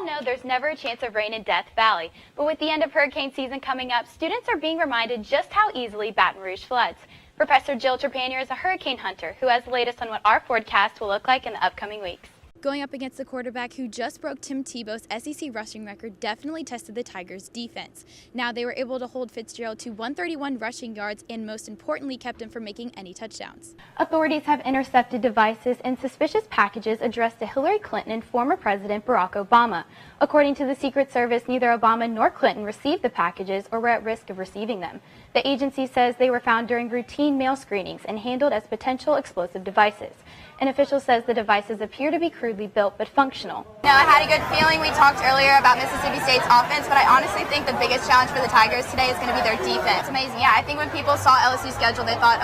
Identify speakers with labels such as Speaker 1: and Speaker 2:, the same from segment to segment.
Speaker 1: all know there's never a chance of rain in Death Valley, but with the end of hurricane season coming up, students are being reminded just how easily Baton Rouge floods. Professor Jill Trepanier is a hurricane hunter who has the latest on what our forecast will look like in the upcoming weeks.
Speaker 2: Going up against the quarterback who just broke Tim Tebow's SEC rushing record definitely tested the Tigers' defense. Now they were able to hold Fitzgerald to 131 rushing yards and most importantly kept him from making any touchdowns.
Speaker 1: Authorities have intercepted devices and suspicious packages addressed to Hillary Clinton and former President Barack Obama. According to the Secret Service, neither Obama nor Clinton received the packages or were at risk of receiving them. The agency says they were found during routine mail screenings and handled as potential explosive devices. An official says the devices appear to be crudely built but functional.
Speaker 3: I had a good feeling. We talked earlier about Mississippi State's offense, but I honestly think the biggest challenge for the Tigers today is going to be their defense. It's amazing. Yeah, I think when people saw LSU's schedule, they thought,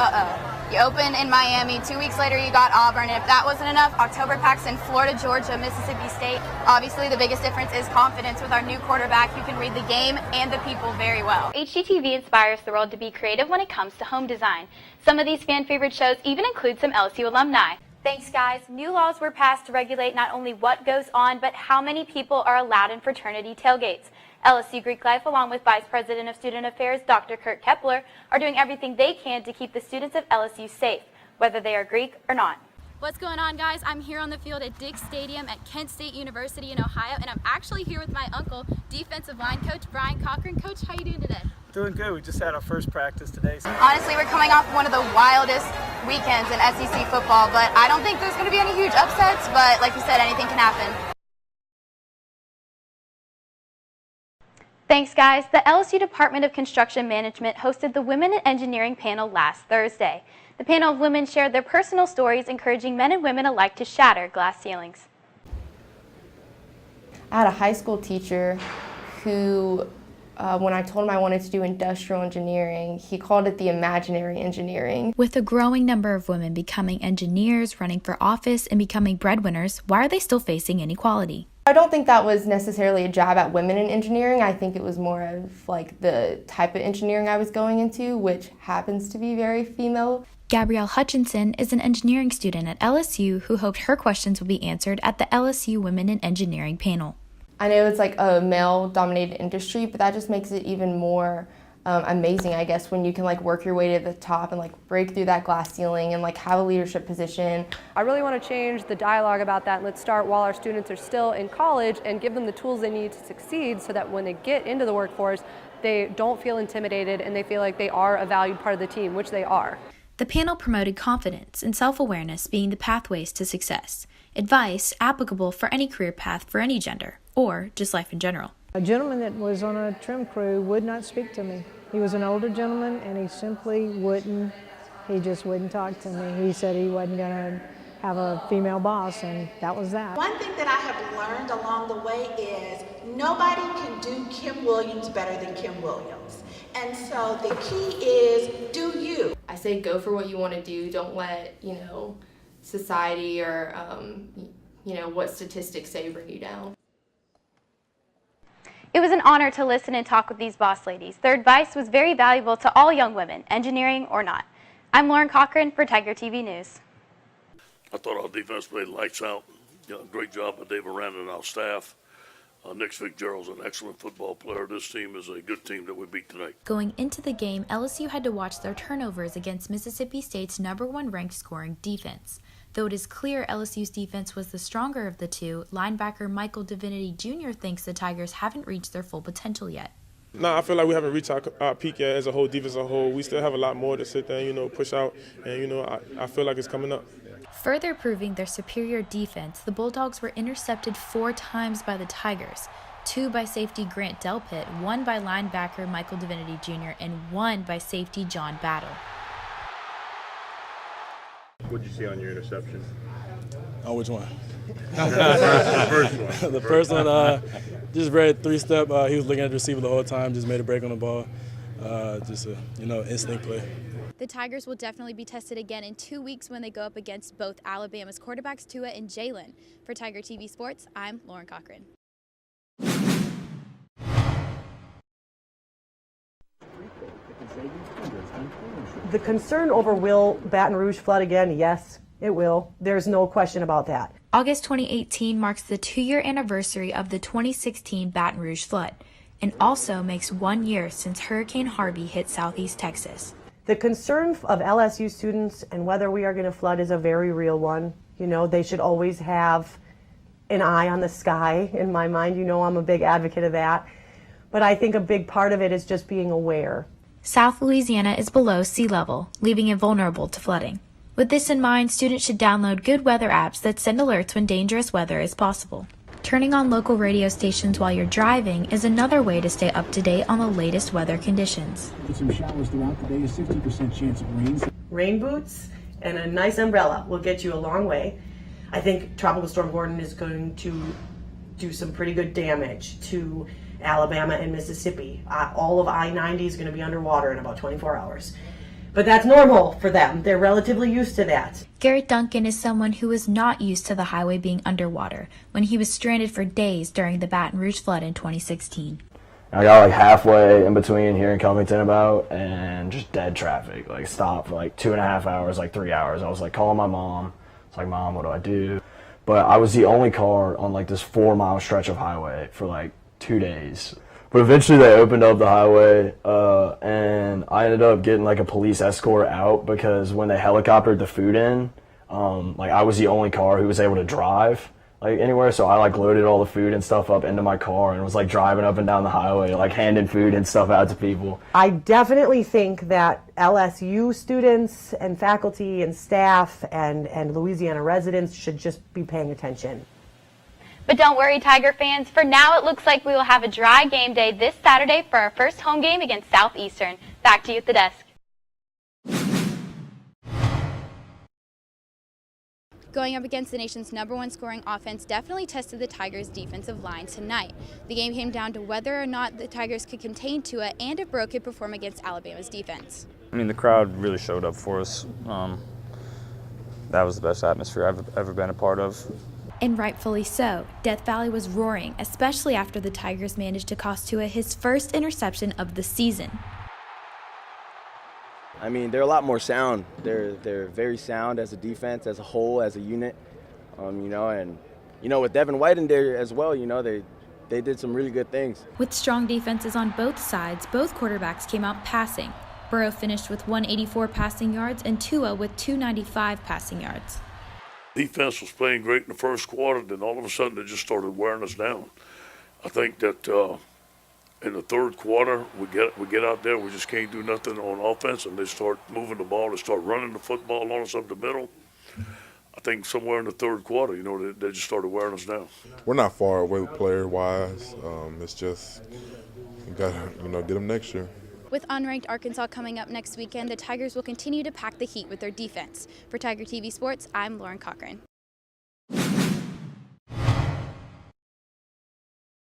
Speaker 3: you open in Miami, 2 weeks later you got Auburn, and if that wasn't enough, October packs in Florida, Georgia, Mississippi State. Obviously, the biggest difference is confidence with our new quarterback who can read the game and the people very well.
Speaker 1: HGTV inspires the world to be creative when it comes to home design. Some of these fan-favorite shows even include some LSU alumni. Thanks, guys. New laws were passed to regulate not only what goes on, but how many people are allowed in fraternity tailgates. LSU Greek Life, along with Vice President of Student Affairs, Dr. Kurt Kepler, are doing everything they can to keep the students of LSU safe, whether they are Greek or not.
Speaker 2: What's going on, guys? I'm here on the field at Dick Stadium at Kent State University in Ohio, and I'm actually here with my uncle, defensive line coach Brian Cochran. Coach, how you doing today?
Speaker 4: Doing good. We just had our first practice today.
Speaker 3: Honestly, we're coming off one of the wildest weekends in SEC football, but I don't think there's going to be any huge upsets, but like you said, anything can happen.
Speaker 1: Thanks, guys. The LSU Department of Construction Management hosted the Women in Engineering panel last Thursday. The panel of women shared their personal stories, encouraging men and women alike to shatter glass ceilings.
Speaker 5: I had a high school teacher who, when I told him I wanted to do industrial engineering, he called it the imaginary engineering.
Speaker 2: With a growing number of women becoming engineers, running for office, and becoming breadwinners, why are they still facing inequality?
Speaker 5: I don't think that was necessarily a jab at women in engineering. I think it was more of like the type of engineering I was going into, which happens to be very female.
Speaker 2: Gabrielle Hutchinson is an engineering student at LSU who hoped her questions would be answered at the LSU Women in Engineering panel.
Speaker 5: I know it's like a male-dominated industry, but that just makes it even more amazing, I guess, when you can like work your way to the top and like break through that glass ceiling and like have a leadership position.
Speaker 6: I really want to change the dialogue about that, and let's start while our students are still in college and give them the tools they need to succeed so that when they get into the workforce, they don't feel intimidated and they feel like they are a valued part of the team, which they are.
Speaker 2: The panel promoted confidence and self-awareness being the pathways to success. Advice applicable for any career path for any gender, or just life in general.
Speaker 7: A gentleman that was on a trim crew would not speak to me. He was an older gentleman and he simply wouldn't, he just wouldn't talk to me. He said he wasn't going to have a female boss, and that was that.
Speaker 8: One thing that I have learned along the way is nobody can do Kim Williams better than Kim Williams. And so the key is do you.
Speaker 5: I say go for what you want to do. Don't let, society or, what statistics say bring you down.
Speaker 1: It was an honor to listen and talk with these boss ladies. Their advice was very valuable to all young women, engineering or not. I'm Lauren Cochran for Tiger TV News.
Speaker 9: I thought our defense played lights out. Great job by Dave Aranda and our staff. Nick Fitzgerald's an excellent football player. This team is a good team that we beat tonight.
Speaker 2: Going into the game, LSU had to watch their turnovers against Mississippi State's #1 ranked scoring defense. Though it is clear LSU's defense was the stronger of the two, linebacker Michael Divinity Jr. thinks the Tigers haven't reached their full potential yet.
Speaker 10: No, I feel like we haven't reached our peak yet as a whole, defense as a whole. We still have a lot more to sit there and, push out, and, I feel like it's coming up.
Speaker 2: Further proving their superior defense, the Bulldogs were intercepted 4 times by the Tigers, 2 by safety Grant Delpit, 1 by linebacker Michael Divinity Jr., and 1 by safety John Battle.
Speaker 11: What did you see on your interception?
Speaker 12: Oh, which one?
Speaker 11: The first one.
Speaker 12: The first one, just very 3-step. He was looking at the receiver the whole time, just made a break on the ball. Just a, instinct play.
Speaker 2: The Tigers will definitely be tested again in 2 weeks when they go up against both Alabama's quarterbacks Tua and Jalen. For Tiger TV Sports, I'm Lauren Cochran.
Speaker 13: The concern over will Baton Rouge flood again, yes. It will. There's no question about that.
Speaker 2: August 2018 marks the 2-year anniversary of the 2016 Baton Rouge flood and also makes 1 year since Hurricane Harvey hit southeast Texas.
Speaker 13: The concern of LSU students and whether we are going to flood is a very real one. You know, they should always have an eye on the sky in my mind. You know, I'm a big advocate of that. But I think a big part of it is just being aware.
Speaker 2: South Louisiana is below sea level, leaving it vulnerable to flooding. With this in mind, students should download good weather apps that send alerts when dangerous weather is possible. Turning on local radio stations while you're driving is another way to stay up to date on the latest weather conditions.
Speaker 14: With some showers throughout the day, a 60% chance of rain.
Speaker 13: Rain boots and a nice umbrella will get you a long way. I think Tropical Storm Gordon is going to do some pretty good damage to Alabama and Mississippi. All of I-90 is going to be underwater in about 24 hours. But that's normal for them. They're relatively used to that.
Speaker 2: Garrett Duncan is someone who was not used to the highway being underwater when he was stranded for days during the Baton Rouge flood in 2016.
Speaker 15: I got like halfway in between here in Covington about and just dead traffic. Like stopped for like 2.5 hours, like 3 hours. I was like calling my mom. It's like, Mom, what do I do? But I was the only car on like this 4-mile stretch of highway for like 2 days. But eventually they opened up the highway, and I ended up getting like a police escort out because when they helicoptered the food in, like I was the only car who was able to drive like anywhere. So I like loaded all the food and stuff up into my car and was like driving up and down the highway, like handing food and stuff out to people.
Speaker 13: I definitely think that LSU students and faculty and staff and Louisiana residents should just be paying attention.
Speaker 1: But don't worry, Tiger fans. For now, it looks like we will have a dry game day this Saturday for our first home game against Southeastern. Back to you at the desk. Going up against the nation's #1 scoring offense definitely tested the Tigers' defensive line tonight. The game came down to whether or not the Tigers could contain Tua and if Bro could perform against Alabama's defense.
Speaker 16: I mean, the crowd really showed up for us. That was the best atmosphere I've ever been a part of.
Speaker 2: And rightfully so. Death Valley was roaring, especially after the Tigers managed to cost Tua his first interception of the season.
Speaker 17: I mean, they're a lot more sound. They're very sound as a defense, as a whole, as a unit. With Devin White in there as well, they did some really good things.
Speaker 2: With strong defenses on both sides, both quarterbacks came out passing. Burrow finished with 184 passing yards and Tua with 295 passing yards.
Speaker 9: Defense was playing great in the first quarter, then all of a sudden they just started wearing us down. I think that in the third quarter we get out there, we just can't do nothing on offense, and they start moving the ball, they start running the football on us up the middle. I think somewhere in the third quarter, they just started wearing us down.
Speaker 11: We're not far away player-wise. It's just we got to get them next year.
Speaker 1: With unranked Arkansas coming up next weekend, the Tigers will continue to pack the heat with their defense. For Tiger TV Sports, I'm Lauren Cochran.